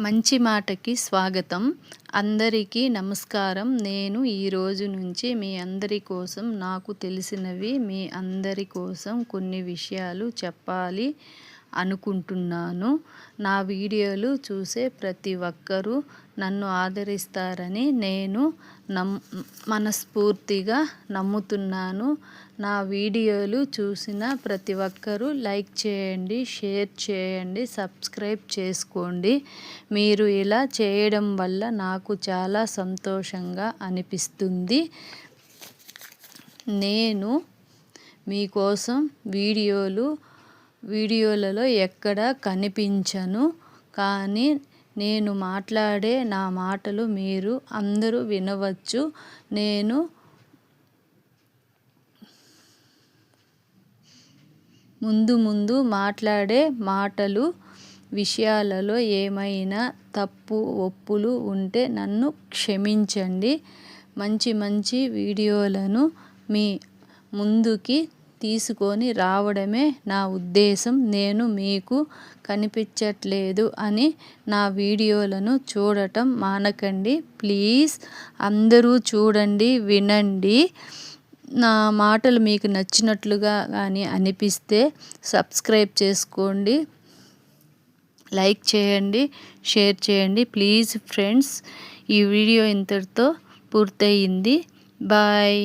మంచి మాటకి స్వాగతం. అందరికీ నమస్కారం. నేను ఈరోజు నుంచి మీ అందరి కోసం నాకు తెలిసినవి మీ అందరి కోసం కొన్ని విషయాలు చెప్పాలి అనుకుంటున్నాను. నా వీడియోలు చూసే ప్రతి ఒక్కరూ నన్ను ఆదరిస్తారని నేను మనస్ఫూర్తిగా నమ్ముతున్నాను. నా వీడియోలు చూసిన ప్రతి ఒక్కరూ లైక్ చేయండి, షేర్ చేయండి, సబ్స్క్రైబ్ చేసుకోండి. మీరు ఇలా చేయడం వల్ల నాకు చాలా సంతోషంగా అనిపిస్తుంది. నేను మీకోసం వీడియోలలో ఎక్కడ కనిపించను, కానీ నేను మాట్లాడే నా మాటలు మీరు అందరూ వినవచ్చు. నేను ముందు మాట్లాడే మాటలు విషయాలలో ఏమైనా తప్పు ఒప్పులు ఉంటే నన్ను క్షమించండి. మంచి వీడియోలను మీ ముందుకి తీసుకొని రావడమే నా ఉద్దేశం. నేను మీకు కనిపించట్లేదు అని నా వీడియోలను చూడటం మానకండి ప్లీజ్. అందరూ చూడండి, వినండి. నా మాటలు మీకు నచ్చినట్లుగా కానీ అనిపిస్తే సబ్స్క్రైబ్ చేసుకోండి, లైక్ చేయండి, షేర్ చేయండి ప్లీజ్ ఫ్రెండ్స్. ఈ వీడియో ఇంతటితో పూర్తయింది. బాయ్.